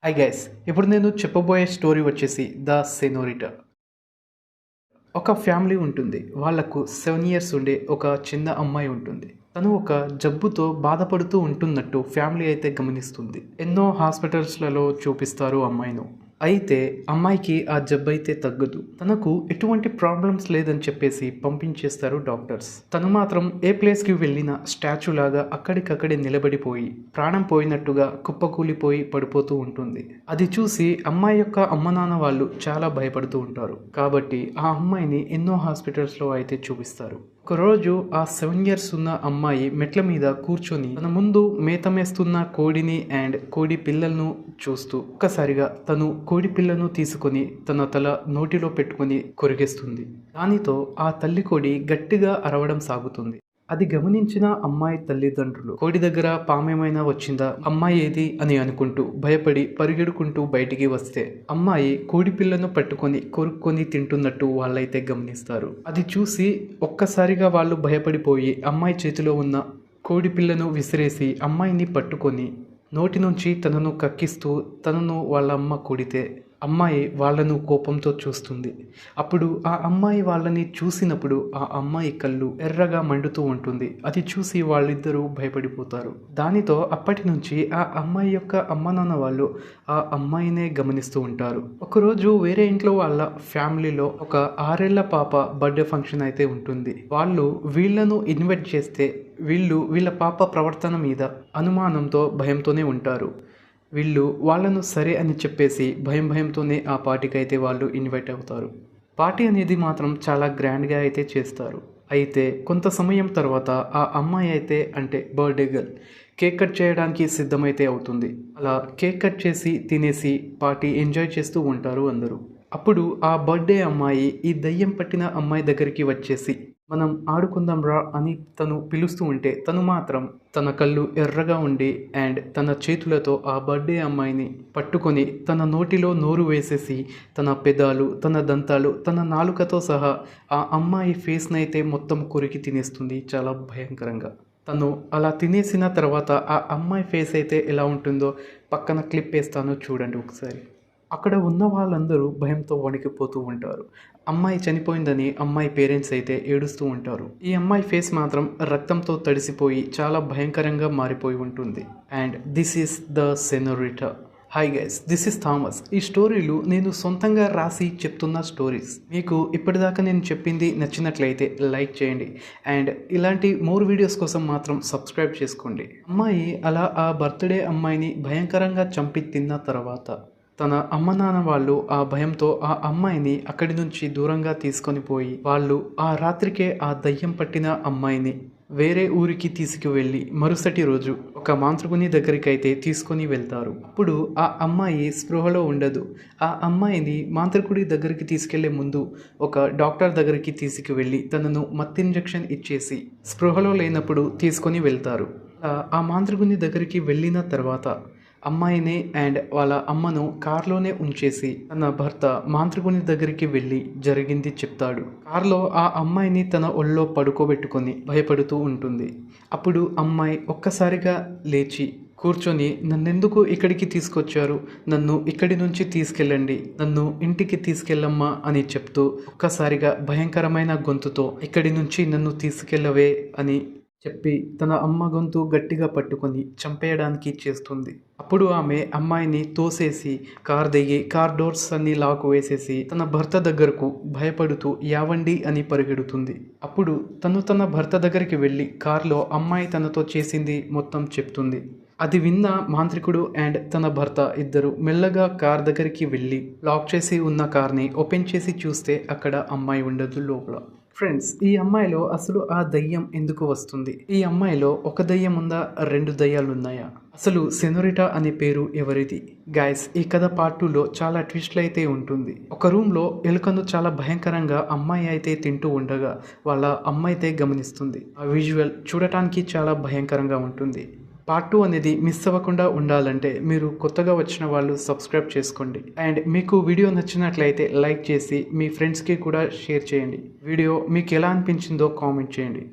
Hi guys, ఇప్పుడు నేను చెప్పబోయే స్టోరీ వచ్చేసి ద సెనోరిటా. ఒక ఫ్యామిలీ ఉంటుంది. వాళ్లకు 7 ఇయర్స్ ఉండే ఒక చిన్న అమ్మాయి ఉంటుంది. తను ఒక జబ్బుతో బాధపడుతూ ఉంటున్నట్టు ఫ్యామిలీ అయితే గమనిస్తుంది. ఎన్నో హాస్పిటల్స్లలో చూపిస్తారు అమ్మాయిను. అయితే అమ్మాయికి ఆ జబ్బు అయితే తగ్గదు. తనకు ఎటువంటి ప్రాబ్లమ్స్ లేదని చెప్పేసి పంపించేస్తారు డాక్టర్స్. తను మాత్రం ఏ ప్లేస్కి వెళ్ళినా స్టాచ్యూ లాగా అక్కడికక్కడే నిలబడిపోయి ప్రాణం పోయినట్టుగా కుప్పకూలిపోయి పడిపోతూ ఉంటుంది. అది చూసి అమ్మాయి యొక్క అమ్మ నాన్న వాళ్ళు చాలా భయపడుతూ ఉంటారు. కాబట్టి ఆ అమ్మాయిని ఎన్నో హాస్పిటల్స్లో అయితే చూపిస్తారు. ఒకరోజు ఆ 7 ఇయర్స్ ఉన్న అమ్మాయి మెట్ల మీద కూర్చొని తన ముందు మేతమేస్తున్న కోడిని అండ్ కోడి పిల్లలను చూస్తూ ఒక్కసారిగా తను కోడి పిల్లను తీసుకొని తన తల నోటిలో పెట్టుకొని కొరిగేస్తుంది. దానితో ఆ తల్లి కోడి గట్టిగా అరవడం సాగుతుంది. అది గమనించిన అమ్మాయి తల్లిదండ్రులు కోడి దగ్గర పామేమైనా వచ్చిందా, అమ్మాయి ఏది అని అనుకుంటూ భయపడి పరిగెడుకుంటూ బయటికి వస్తే అమ్మాయి కోడి పిల్లను పట్టుకొని కొరుక్కొని తింటున్నట్టు వాళ్ళైతే గమనిస్తారు. అది చూసి ఒక్కసారిగా వాళ్ళు భయపడిపోయి అమ్మాయి చేతిలో ఉన్న కోడి పిల్లను విసిరేసి అమ్మాయిని పట్టుకొని నోటి నుంచి తనను కక్కిస్తూ తనను వాళ్ళ అమ్మ కొడితే అమ్మాయి వాళ్ళను కోపంతో చూస్తుంది. అప్పుడు ఆ అమ్మాయి వాళ్ళని చూసినప్పుడు ఆ అమ్మాయి కళ్ళు ఎర్రగా మండుతూ ఉంటుంది. అది చూసి వాళ్ళిద్దరూ భయపడిపోతారు. దానితో అప్పటి నుంచి ఆ అమ్మాయి యొక్క అమ్మ నాన్న వాళ్ళు ఆ అమ్మాయినే గమనిస్తూ ఉంటారు. ఒకరోజు వేరే ఇంట్లో వాళ్ళ ఫ్యామిలీలో ఒక 6 ఏళ్ల పాప బర్త్డే ఫంక్షన్ అయితే ఉంటుంది. వాళ్ళు వీళ్ళను ఇన్వైట్ చేస్తే వీళ్ళ పాప ప్రవర్తన మీద అనుమానంతో భయంతోనే ఉంటారు. వీళ్ళు వాళ్ళను సరే అని చెప్పేసి భయంతోనే ఆ పార్టీకి అయితే వాళ్ళు ఇన్వైట్ అవుతారు. పార్టీ అనేది మాత్రం చాలా గ్రాండ్గా అయితే చేస్తారు. అయితే కొంత సమయం తర్వాత ఆ అమ్మాయి అయితే అంటే బర్త్డే గర్ల్ కేక్ కట్ చేయడానికి సిద్ధమైతే అవుతుంది. అలా కేక్ కట్ చేసి తినేసి పార్టీ ఎంజాయ్ చేస్తూ ఉంటారు అందరూ. అప్పుడు ఆ బర్త్డే అమ్మాయి ఈ దయ్యం పట్టిన అమ్మాయి దగ్గరికి వచ్చేసి మనం ఆడుకుందాం రా అని తను పిలుస్తూ ఉంటే తను మాత్రం తన కళ్ళు ఎర్రగా ఉండి అండ్ తన చేతులతో ఆ బర్త్డే అమ్మాయిని పట్టుకొని తన నోటిలో నోరు వేసేసి తన పెదాలు, తన దంతాలు, తన నాలుకతో సహా ఆ అమ్మాయి ఫేస్ని అయితే మొత్తం కొరికి తినేస్తుంది చాలా భయంకరంగా. తను అలా తినేసిన తర్వాత ఆ అమ్మాయి ఫేస్ అయితే ఎలా ఉంటుందో పక్కన క్లిప్ వేస్తాను చూడండి ఒకసారి. అక్కడ ఉన్న వాళ్ళందరూ భయంతో వణికిపోతూ ఉంటారు. అమ్మాయి చనిపోయిందని అమ్మాయి పేరెంట్స్ అయితే ఏడుస్తూ ఉంటారు. ఈ అమ్మాయి ఫేస్ మాత్రం రక్తంతో తడిసిపోయి చాలా భయంకరంగా మారిపోయి ఉంటుంది. And this is the senorita. Hi guys, this is Thomas. ఈ స్టోరీలు నేను సొంతంగా రాసి చెప్తున్న స్టోరీస్. మీకు ఇప్పటిదాకా నేను చెప్పింది నచ్చినట్లయితే లైక్ చేయండి అండ్ ఇలాంటి మోర్ వీడియోస్ కోసం మాత్రం సబ్స్క్రైబ్ చేసుకోండి. అమ్మాయి అలా ఆ బర్త్డే అమ్మాయిని భయంకరంగా చంపి తిన్న తర్వాత తన అమ్మ నాన్న వాళ్ళు ఆ భయంతో ఆ అమ్మాయిని అక్కడి నుంచి దూరంగా తీసుకొని పోయి వాళ్ళు ఆ రాత్రికే ఆ దయ్యం పట్టిన అమ్మాయిని వేరే ఊరికి తీసుకువెళ్ళి మరుసటి రోజు ఒక మాంత్రికుని దగ్గరికి అయితే తీసుకొని వెళ్తారు. అప్పుడు ఆ అమ్మాయి స్పృహలో ఉండదు. ఆ అమ్మాయిని మాంత్రికుడి దగ్గరికి తీసుకెళ్లే ముందు ఒక డాక్టర్ దగ్గరికి తీసుకువెళ్ళి తనను మత్తు ఇంజెక్షన్ ఇచ్చేసి స్పృహలో లేనప్పుడు తీసుకొని వెళ్తారు. ఆ మాంత్రికుని దగ్గరికి వెళ్ళిన తర్వాత అమ్మాయిని అండ్ వాళ్ళ అమ్మను కార్లోనే ఉంచేసి తన భర్త మాంత్రికుని దగ్గరికి వెళ్ళి జరిగింది చెప్తాడు. కార్లో ఆ అమ్మాయిని తన ఒళ్ళో పడుకోబెట్టుకొని భయపడుతూ ఉంటుంది. అప్పుడు అమ్మాయి ఒక్కసారిగా లేచి కూర్చొని నన్నెందుకు ఇక్కడికి తీసుకొచ్చారు, నన్ను ఇక్కడి నుంచి తీసుకెళ్ళండి, నన్ను ఇంటికి తీసుకెళ్ళమ్మా అని చెప్తూ ఒక్కసారిగా భయంకరమైన గొంతుతో ఇక్కడి నుంచి నన్ను తీసుకెళ్ళవే అని చెప్పి తన అమ్మ గొంతు గట్టిగా పట్టుకొని చంపేయడానికి చేస్తుంది. అప్పుడు ఆమె అమ్మాయిని తోసేసి కార్ దిగి కార్ డోర్స్ అన్ని లాక్ వేసేసి తన భర్త దగ్గరకు భయపడుతూ యావండి అని పరిగెడుతుంది. అప్పుడు తన భర్త దగ్గరికి వెళ్ళి కార్లో అమ్మాయి తనతో చేసింది మొత్తం చెప్తుంది. అది విన్న మాంత్రికుడు అండ్ తన భర్త ఇద్దరు మెల్లగా కార్ దగ్గరికి వెళ్ళి లాక్ చేసి ఉన్న కార్ని ఓపెన్ చేసి చూస్తే అక్కడ అమ్మాయి ఉండదు లోపల. ఫ్రెండ్స్, ఈ అమ్మాయిలో అసలు ఆ దయ్యం ఎందుకు వస్తుంది? ఈ అమ్మాయిలో ఒక దయ్యం ఉందా, 2 దయ్యాలు ఉన్నాయా? అసలు సెనోరిటా అనే పేరు ఎవరిది? గైస్, ఈ కథ పార్ట్ 2లో చాలా ట్విస్ట్లు అయితే ఉంటుంది. ఒక రూమ్లో ఎలుకను చాలా భయంకరంగా అమ్మాయి అయితే తింటూ ఉండగా వాళ్ళ అమ్మ అయితే గమనిస్తుంది. ఆ విజువల్ చూడటానికి చాలా భయంకరంగా ఉంటుంది. పార్ట్ 2 అనేది మిస్ అవ్వకుండా ఉండాలంటే మీరు కొత్తగా వచ్చిన వాళ్ళు సబ్స్క్రైబ్ చేసుకోండి అండ్ మీకు వీడియో నచ్చినట్లయితే లైక్ చేసి మీ ఫ్రెండ్స్కి కూడా షేర్ చేయండి. వీడియో మీకు ఎలా అనిపించిందో కామెంట్ చేయండి.